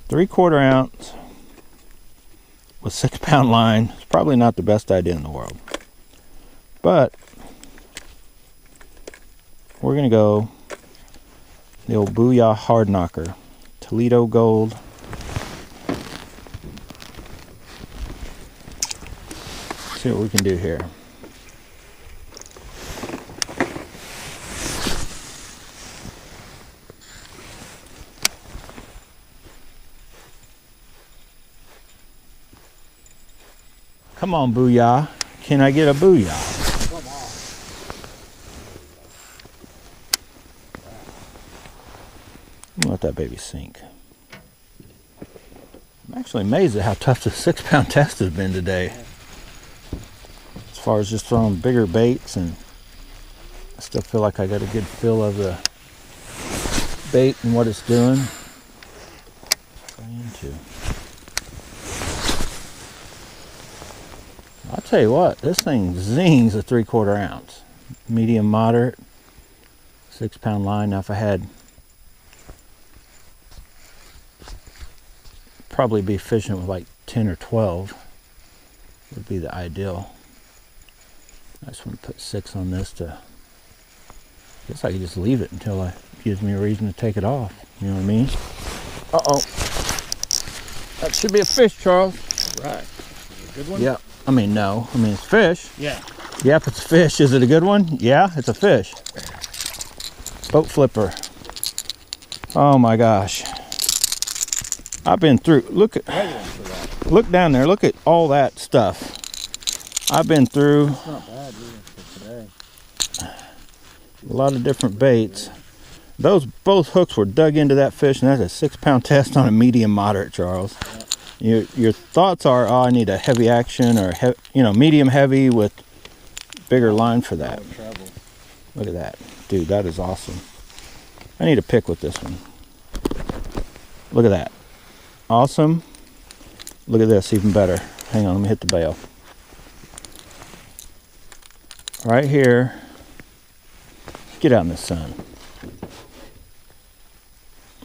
3/4 ounce with 6-pound line is probably not the best idea in the world. But we're going to go the old Booyah hard knocker. Toledo gold. See what we can do here. Come on, Booyah. Can I get a Booyah? Come on. Let that baby sink. I'm actually amazed at how tough the 6-pound test has been today. As far as just throwing bigger baits, and I still feel like I got a good feel of the bait and what it's doing. I'll tell you what, this thing zings a 3/4 ounce. Medium moderate, 6-pound line. Now if I had, probably be fishing with like 10 or 12 would be the ideal. I just want to put 6 on this to, I guess I could just leave it until it gives me a reason to take it off. You know what I mean? Uh-oh. That should be a fish, Charles. Right. A good one? Yeah. I mean, no. I mean, it's fish. Yeah. Yep, it's a fish. Is it a good one? Yeah, it's a fish. Boat flipper. Oh my gosh. I've been through, look down there. Look at all that stuff. I've been through That's not bad either for today. a lot of different baits. Those both hooks were dug into that fish, and that's a 6-pound test on a medium moderate, Charles. Yeah. Your thoughts are, oh, I need a heavy action, or medium heavy with bigger line for that. Look at that, dude. That is awesome. I need a pick with this one. Look at that. Awesome. Look at this, even better. Hang on, let me hit the bail. Right here. Get out in the sun.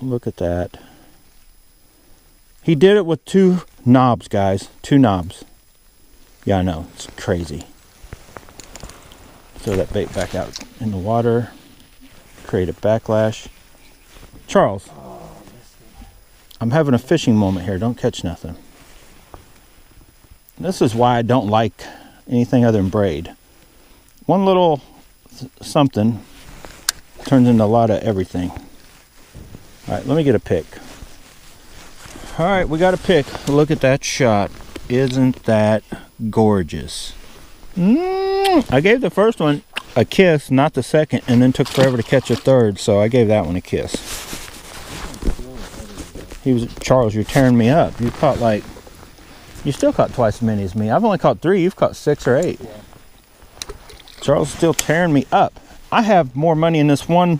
Look at that. He did it with 2 knobs, guys. 2 knobs. Yeah, I know. It's crazy. Throw that bait back out in the water. Create a backlash. Charles. I'm having a fishing moment here. Don't catch nothing. This is why I don't like anything other than braid. One little something turns into a lot of everything. All right, let me get a pick. All right, we got a pick. Look at that shot. Isn't that gorgeous? I gave the first one a kiss, not the second, and then took forever to catch a third, so I gave that one a kiss. Charles, you're tearing me up. You still caught twice as many as me. I've only caught 3. You've caught 6 or 8. Yeah. Charles is still tearing me up. I have more money in this one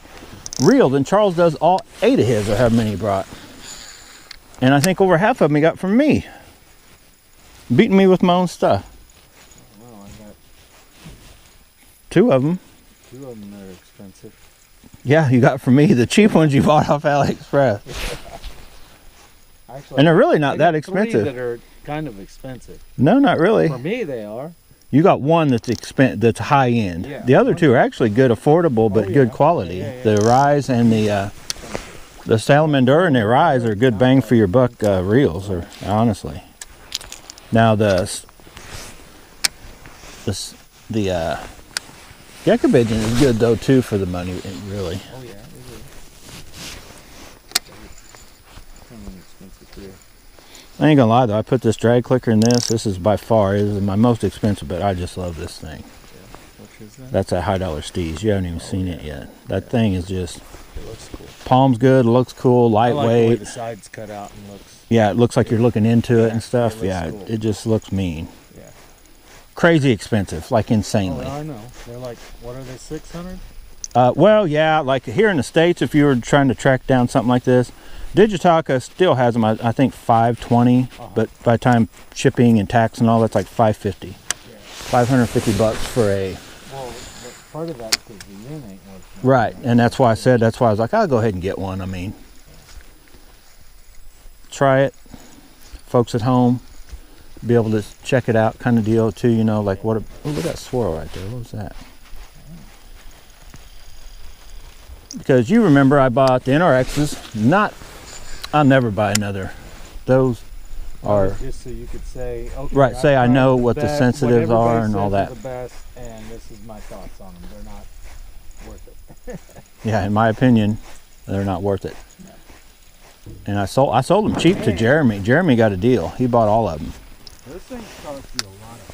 reel than Charles does all 8 of his, or however many he brought. And I think over half of them he got from me. Beating me with my own stuff. Well, I got 2 of them. 2 of them that are expensive. Yeah, you got from me. The cheap ones you bought off AliExpress. Actually, and they're really not that 3 expensive. that are kind of expensive. No, not really. For me, they are. You got one that's high end. Yeah. The other 2 are actually good, affordable, but good quality. Yeah. The Rise and the Salamander and the Rise are good bang for your buck reels, or honestly. Now the Gecko Pigeon is good though too for the money, really. Oh yeah, it is. Kind of expensive too. I ain't gonna lie though, I put this drag clicker in this. This is by far my most expensive, but I just love this thing. Yeah. Which is that? That's a High Dollar Steez. You haven't even seen it yet. That thing is just. It looks cool. Palm's good, looks cool, lightweight. I like the way the sides cut out and looks. Yeah, it looks like you're looking into it and stuff. It Yeah, cool. it just looks mean. Yeah. Crazy expensive, like insanely. Oh, I know. They're like, what are they, 600? Well, yeah, like here in the States, if you were trying to track down something like this, Digitaka still has them, I think, $520, but by the time shipping and tax and all, that's like $550. Yeah. $550 for a. Well, but part of that is because the yen ain't worth. Right, and that's why I was like, I'll go ahead and get one. I mean, try it. Folks at home be able to check it out, kind of deal too. You know, like what? Oh, look at that swirl right there. What was that? Because you remember I bought the NRXs. Not. I'll never buy another. Those are just so you could say, okay, right. Say I know what the sensitives are and all that. The best, and this is my thoughts on them. They're not worth it. Yeah, in my opinion, they're not worth it. No. And I sold them cheap to Jeremy. Jeremy got a deal. He bought all of them. Those things cost you a lot of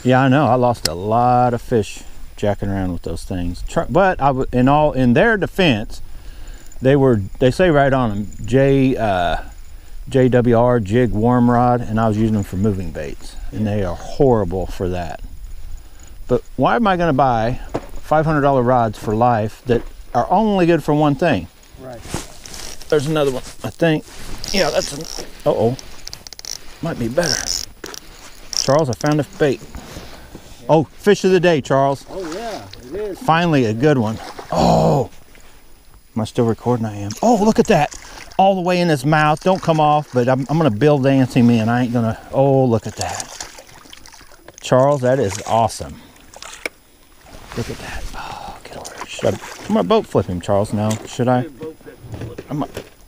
fish. Yeah, I know. I lost a lot of fish jacking around with those things. But in their defense, they say right on them JWR jig worm rod, and I was using them for moving baits, and they are horrible for that. But why am I going to buy $500 rods for life that are only good for one thing? Right. There's another one, I think. Yeah, that's an, uh-oh. Might be better. Charles, I found a bait. Yeah. Oh, fish of the day, Charles. Oh yeah, it is. Finally a good one. Oh. Am I still recording? I am. Oh, look at that. All the way in his mouth. Don't come off, but I'm going to Bill Dance him in. I ain't going to. Oh, look at that. Charles, that is awesome. Look at that. Oh, get over here. I'm going to boat flip him, Charles. No, should I?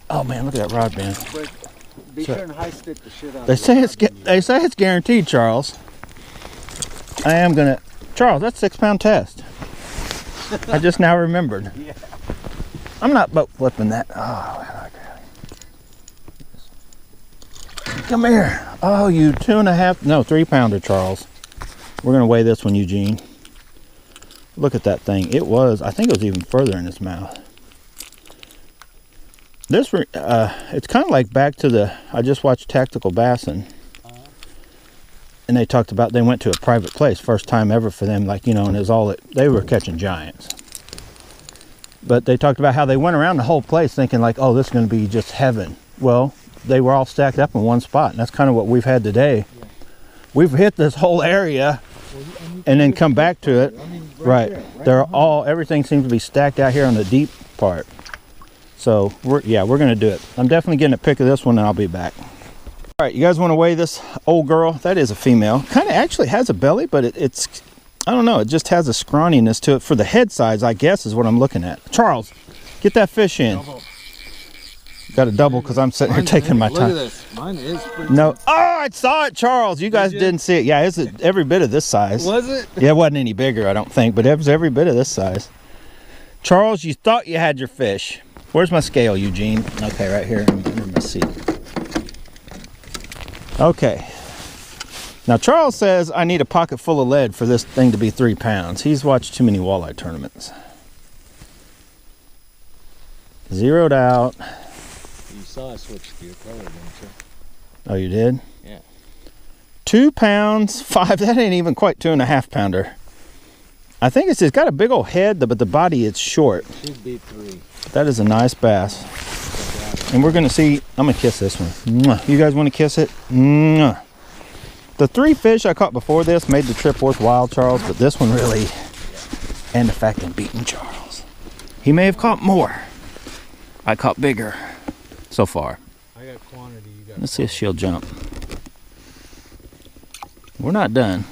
Oh, man, look at that rod band. Be sure and high stick the shit out. They say it's guaranteed, Charles. I am going to. Charles, that's 6 pound test. I just now remembered. Yeah. I'm not boat flipping that. Oh, come here. Oh, you 3 pounder, Charles. We're going to weigh this one, Eugene. Look at that thing. I think it was even further in his mouth. This, it's kind of like back to I just watched Tactical Bassin. And they talked about they went to a private place. First time ever for them, like, you know, and it was they were catching giants. But they talked about how they went around the whole place thinking like, oh, this is going to be just heaven. Well, they were all stacked up in one spot, and that's kind of what we've had today. Yeah. We've hit this whole area and then come back to it. I mean, right. Everything seems to be stacked out here on the deep part. So, we're going to do it. I'm definitely getting a pic of this one, and I'll be back. All right, you guys want to weigh this old girl? That is a female. Kind of actually has a belly, but it's I don't know, it just has a scrawniness to it. For the head size, I guess, is what I'm looking at. Charles, get that fish in. Double. Got a double because I'm sitting here taking my time. Look at this. Mine is pretty No. Oh, I saw it, Charles. You guys didn't see it. Yeah, it's every bit of this size. Was it? Yeah, it wasn't any bigger, I don't think, but it was every bit of this size. Charles, you thought you had your fish. Where's my scale, Eugene? Okay, right here under my seat. Okay. Now, Charles says I need a pocket full of lead for this thing to be 3 pounds. He's watched too many walleye tournaments. Zeroed out. You saw I switched to your color, didn't you? Oh, you did? Yeah. 2 pounds, 5. That ain't even quite 2.5 pounder. I think it's got a big old head, but the body is short. Should be 3. That is a nice bass. And we're going to see. I'm going to kiss this one. Mwah. You guys want to kiss it? Mwah. The 3 fish I caught before this made the trip worthwhile, Charles, but this one really, and the fact I'm beating Charles. He may have caught more. I caught bigger so far. I got quantity. You got Let's see if she'll jump. We're not done.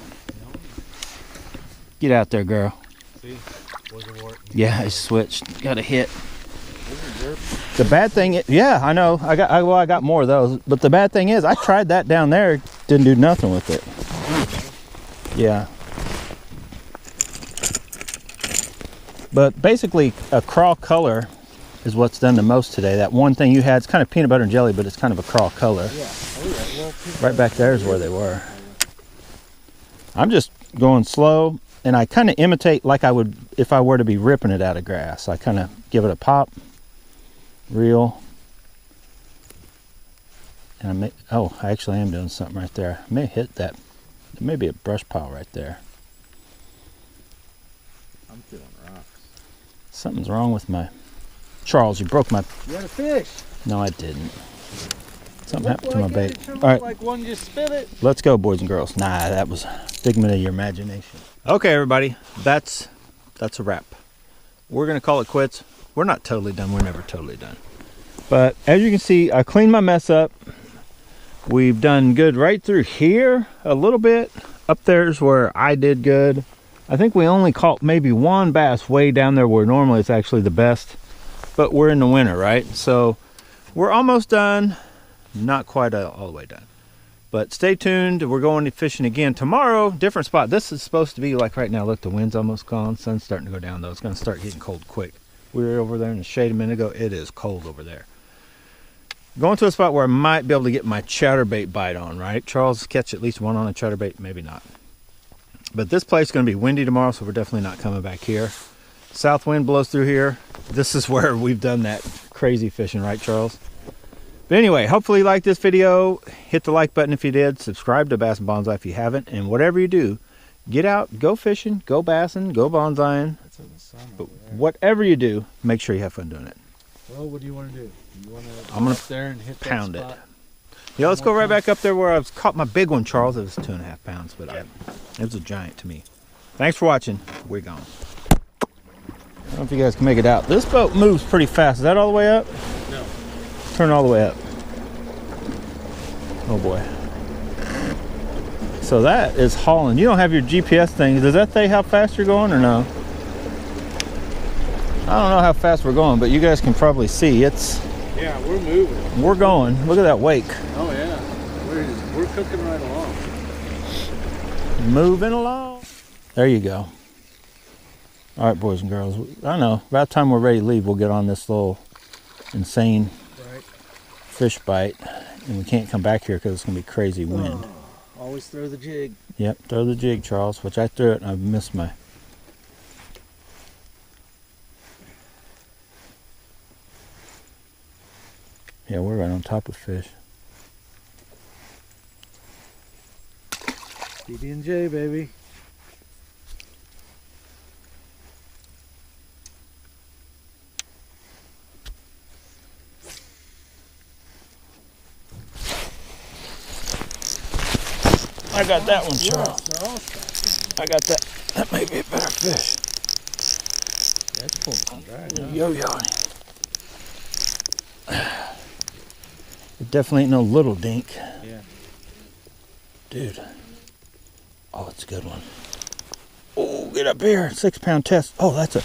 Get out there, girl. See? Yeah, I switched. Got a hit. The bad thing is, yeah, I know. I got more of those. But the bad thing is, I tried that down there. Didn't do nothing with it. Yeah. But basically, a craw color is what's done the most today. That one thing you had, it's kind of peanut butter and jelly, but it's kind of a craw color. Yeah. Oh, yeah. Well, right back there is where they were. I'm just going slow, and I kind of imitate like I would if I were to be ripping it out of grass. I kind of give it a pop. Reel, and I actually am doing something right there. I may hit that. There may be a brush pile right there. I'm feeling rocks. Something's wrong with my Charles. You broke my. You had a fish. No, I didn't. Something happened to my bait. Sure All right, like one just spit it. Let's go, boys and girls. Nah, that was a figment of your imagination. Okay, everybody, that's a wrap. We're gonna call it quits. We're not totally done. We're never totally done. But as you can see, I cleaned my mess up. We've done good right through here a little bit. Up there's where I did good. I think we only caught maybe one bass way down there where normally it's actually the best. But we're in the winter, right? So we're almost done. Not quite all the way done. But stay tuned. We're going fishing again tomorrow. Different spot. This is supposed to be like right now. Look, the wind's almost gone. Sun's starting to go down though. It's going to start getting cold quick. We were over there in the shade a minute ago. It is cold over there. Going to a spot where I might be able to get my chatterbait bite on, right? Charles, catch at least one on a chatterbait, maybe not. But this place is going to be windy tomorrow, so we're definitely not coming back here. South wind blows through here. This is where we've done that crazy fishing, right, Charles? But anyway, hopefully you liked this video. Hit the like button if you did. Subscribe to Bass and Bonsai if you haven't. And whatever you do, get out, go fishing, go bassing, go bonsaiing. But whatever you do, make sure you have fun doing it. Well, what do you want to do? You want to I'm gonna up there and hit pound that it. spot? Yeah, let's go right back up there where I caught my big one, Charles. It was 2.5 pounds, but it was a giant to me. Thanks for watching. We're gone. I don't know if you guys can make it out. This boat moves pretty fast. Is that all the way up? No. Turn all the way up. Oh boy. So that is hauling. You don't have your GPS thing. Does that say how fast you're going or no? I don't know how fast we're going, but you guys can probably see it's. Yeah, we're moving. We're going. Look at that wake. Oh yeah, we're cooking right along. Moving along. There you go. All right, boys and girls. I know. About the time we're ready to leave, we'll get on this little insane fish bite, and we can't come back here because it's gonna be crazy wind. Always throw the jig. Yep, throw the jig, Charles. Which I threw it, and I missed my. Yeah, we're right on top of fish. PB&J, baby. I got that one, Charles. I got that. That may be a better fish. That's pulling some drag. Yo-yoing. It definitely ain't no little dink. Yeah. Dude. Oh, it's a good one. Oh, get up here. 6 pound test. Oh, that's a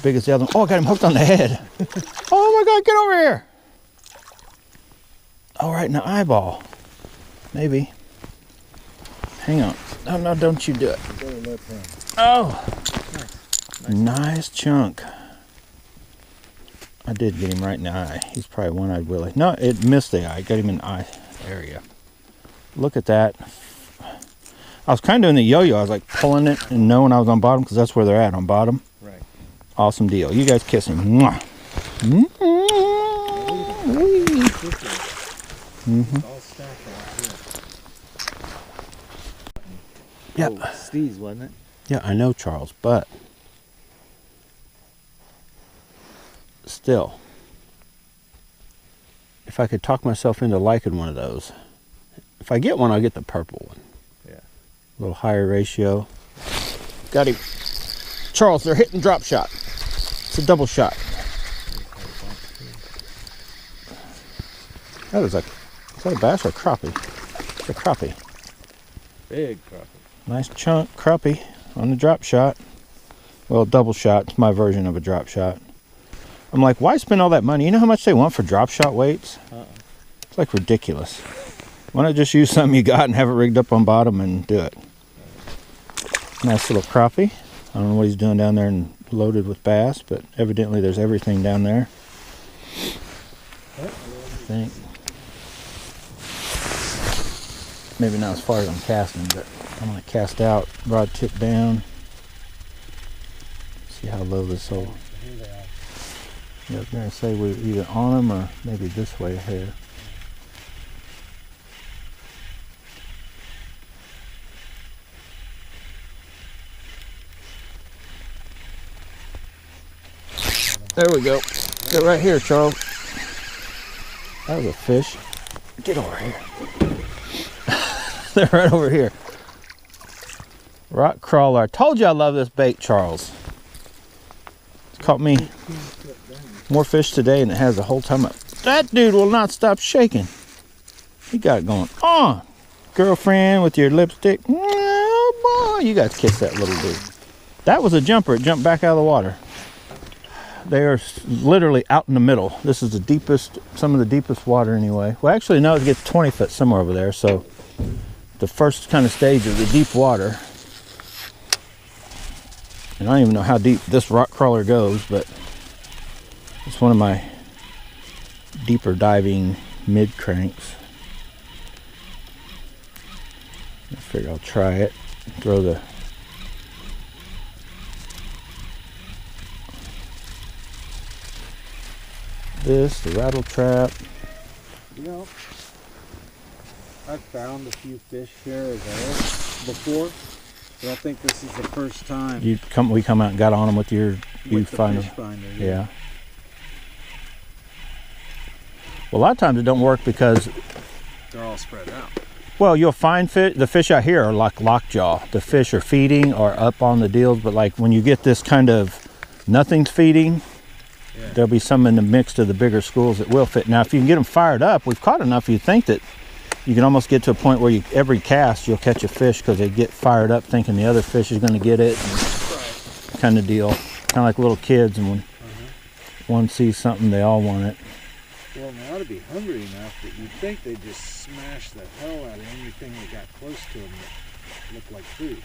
big as the other one. Oh, I got him hooked on the head. Oh my God, get over here. Oh, right in the eyeball. Maybe. Hang on. No, no, don't you do it. Oh. Nice chunk. I did get him right in the eye. He's probably one-eyed Willie. No, it missed the eye. Got him in the eye area. Look at that. I was kind of doing the yo-yo. I was like pulling it and knowing I was on bottom because that's where they're at, on bottom. Right. Awesome deal. You guys kiss him. Mwah. All stacked out here. Yep. Oh, Steve's, wasn't it? Yeah, I know, Charles, but still, if I could talk myself into liking one of those, if I get one, I'll get the purple one. Yeah. A little higher ratio. Got him. Charles, they're hitting drop shot. It's a double shot. That is is that a bass or a crappie? It's a crappie. Big crappie. Nice chunk crappie on the drop shot. Well, double shot. It's my version of a drop shot. I'm like, why spend all that money? You know how much they want for drop shot weights? It's like ridiculous. Why not just use something you got and have it rigged up on bottom and do it? Nice little crappie. I don't know what he's doing down there and loaded with bass, but evidently there's everything down there. I think. Maybe not as far as I'm casting, but I'm going to cast out, rod tip down. See how low this whole. Yeah, I was going to say we're either on them or maybe this way here. There we go. They're right here, Charles. That was a fish. Get over here. They're right over here. Rockcrawler. I told you I love this bait, Charles. It's caught me more fish today than it has the whole time I've That dude will not stop shaking. He got it going on. Girlfriend with your lipstick. Oh boy, you got to kiss that little dude. That was a jumper. It jumped back out of the water. They are literally out in the middle. This is the deepest, some of the deepest water anyway. Well, actually, no, it gets 20 foot somewhere over there. So the first kind of stage of the deep water. And I don't even know how deep this Rockcrawler goes, but it's one of my deeper diving mid cranks. I figure I'll try it. Throw the the rattle trap. You know, I've found a few fish here or there before, but I think this is the first time. We come out and got on them with your viewfinder. Fish finder, Yeah. Well, a lot of times it don't work because they're all spread out. well, you'll find the fish out here are like lockjaw. The fish are feeding or up on the deals, but like when you get this kind of nothing's feeding, yeah, there'll be some in the mix of the bigger schools that will fit. Now, if you can get them fired up, we've caught enough. You think that you can almost get to a point where every cast you'll catch a fish because they get fired up, thinking the other fish is going to get it, kind of deal. Kind of like little kids, and when one sees something, they all want it. Well, they ought to be hungry enough that you'd think they'd just smash the hell out of anything that got close to them that looked like food.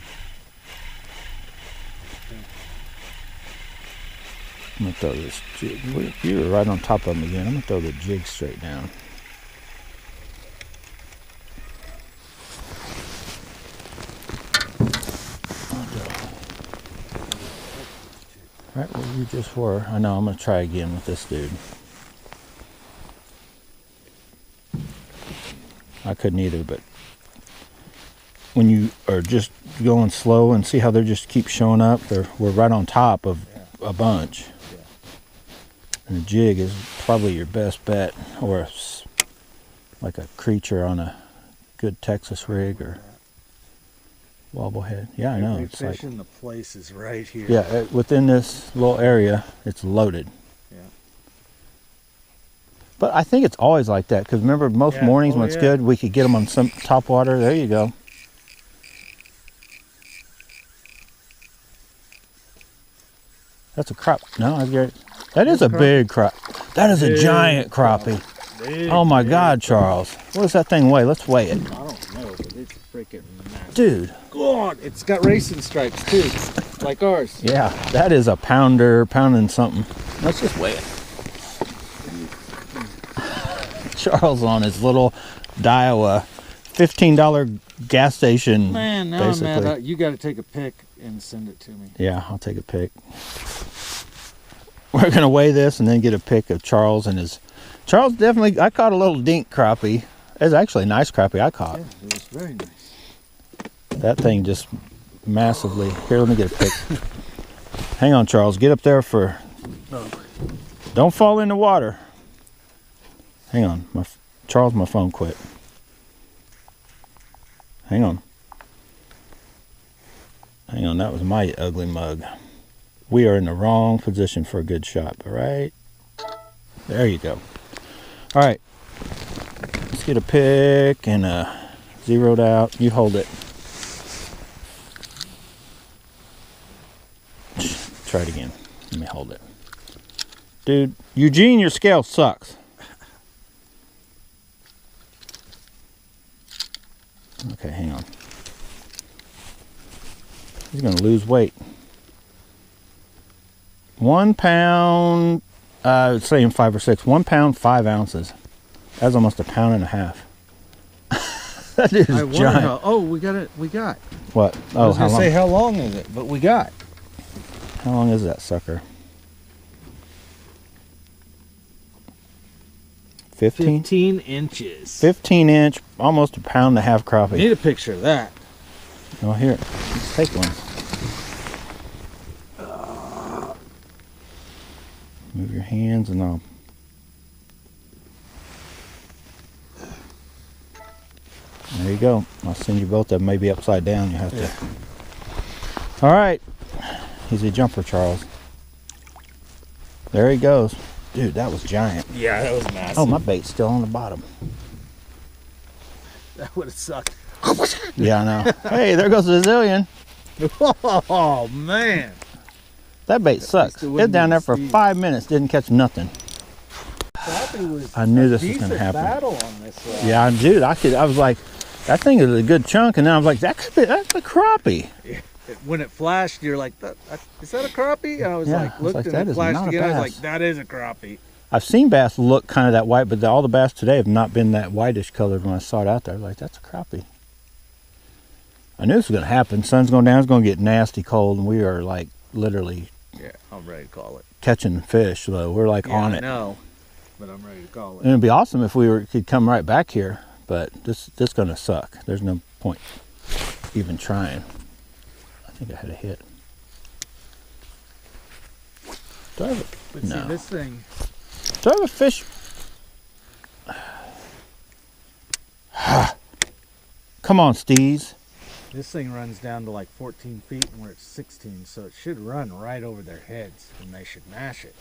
I'm going to throw this jig. You were right on top of them again. I'm going to throw the jig straight down. Right where you just were. I know, I'm going to try again with this dude. I couldn't either, but when you are just going slow and see how they just keep showing up, we're right on top of a bunch. Yeah. And the jig is probably your best bet, or like a creature on a good Texas rig or wobblehead. Yeah, I know. Every It's fish like in the place is right here. yeah, within this little area, it's loaded. Yeah. But I think it's always like that because remember, most mornings when it's good, we could get them on some top water. There you go. That's a crop. No, that is a big crop. That is a giant crappie. Oh my God, Charles. What does that thing weigh? Let's weigh it. I don't know, but it's freaking massive. Dude. God, it's got racing stripes too, like ours. Yeah, that is a pounder, pounding something. Let's just weigh it. Charles on his little Daiwa $15 gas station. Man, now basically. I'm mad. You got to take a pic and send it to me. Yeah, I'll take a pic. We're gonna weigh this and then get a pic of Charles and his. Charles definitely. I caught a little dink crappie. It's actually a nice crappie I caught. Yeah, it was very nice. That thing just massively. Here, let me get a pic. Hang on, Charles. Get up there for. Oh. Don't fall in the water. Hang on, Charles, my phone quit. Hang on. Hang on, that was my ugly mug. We are in the wrong position for a good shot, all right? There you go. All right, let's get a pic and zeroed out. You hold it. Try it again. Let me hold it. Dude, Eugene, your scale sucks. Okay, hang on. He's going to lose weight. 1 pound, I was saying 5 or 6. 1 pound, 5 ounces. That's almost a pound and a half. That is giant. We got. What? I was going to say, how long is it? But we got. How long is that sucker? 15? 15 inches. 15 inch, almost a pound and a half crappie. Need a picture of that. Oh, here. Let's take one. Move your hands and I'll. There you go. I'll send you both of them, maybe upside down. You have to. All right. He's a jumper, Charles. There he goes. Dude, that was giant. Yeah, that was massive. Oh, my bait's still on the bottom. That would have sucked. Yeah, I know. Hey, there goes the zillion. Oh, man. That bait sucks. It's down there for 5 minutes, didn't catch nothing. I knew this was gonna happen. Battle on this rod. Yeah, dude, I was like, that thing is a good chunk, and then I was like, that's a crappie. Yeah. When it flashed, you're like, is that a crappie? And I was Yeah, like, I was looked like, and that it is flashed not a again. I was bass. like, that is a crappie. I've seen bass look kind of that white, but all the bass today have not been that whitish colored. When I saw it out there, I was like, that's a crappie. I knew this was gonna happen. Sun's going down, it's gonna get nasty cold, and we are like literally. Yeah, I'm ready to call it. Catching fish, though. We're like on it. I know, but I'm ready to call it. And it'd be awesome if we could come right back here, but this gonna suck. There's no point even trying. I think I had a hit. Do I have a, But no. see, this thing. Do I have a fish? Come on, Steez. This thing runs down to like 14 feet and we're at 16, so it should run right over their heads and they should mash it.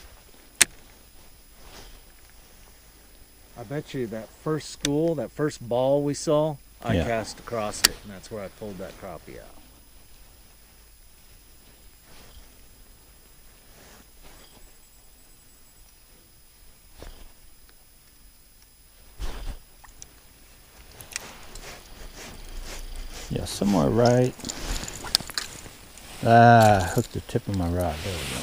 I bet you that first school, that first ball we saw, I cast across it, and that's where I pulled that crappie out. Yeah, somewhere right. Hooked the tip of my rod. There we go.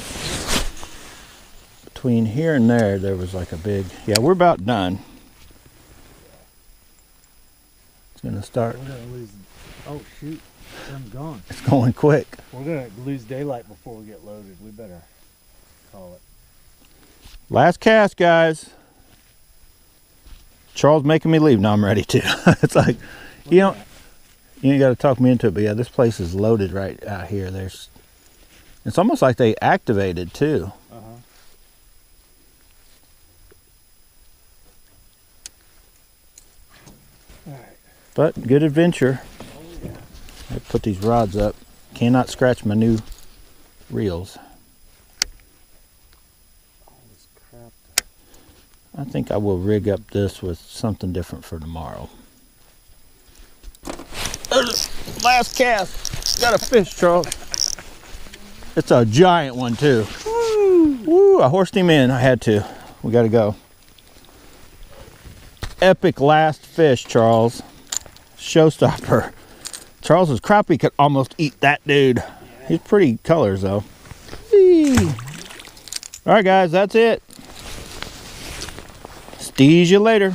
Between here and there was like a big. Yeah, we're about done. It's gonna start. We're gonna lose. Oh shoot, I'm gone. It's going quick. We're gonna lose daylight before we get loaded. We better call it. Last cast, guys. Charles making me leave. Now I'm ready to. It's like, you know. You ain't got to talk me into it, but yeah, this place is loaded right out here. It's almost like they activated too. All right. But good adventure. Oh yeah. I put these rods up. Cannot scratch my new reels. All this crap. I think I will rig up this with something different for tomorrow. Last cast. Got a fish, Charles. It's a giant one too. Woo! Woo! I horsed him in. I had to. We got to go. Epic last fish, Charles. Showstopper. Charles's crappie could almost eat that dude. He's pretty colors though. Whee! All right, guys, that's it. Steeze you later.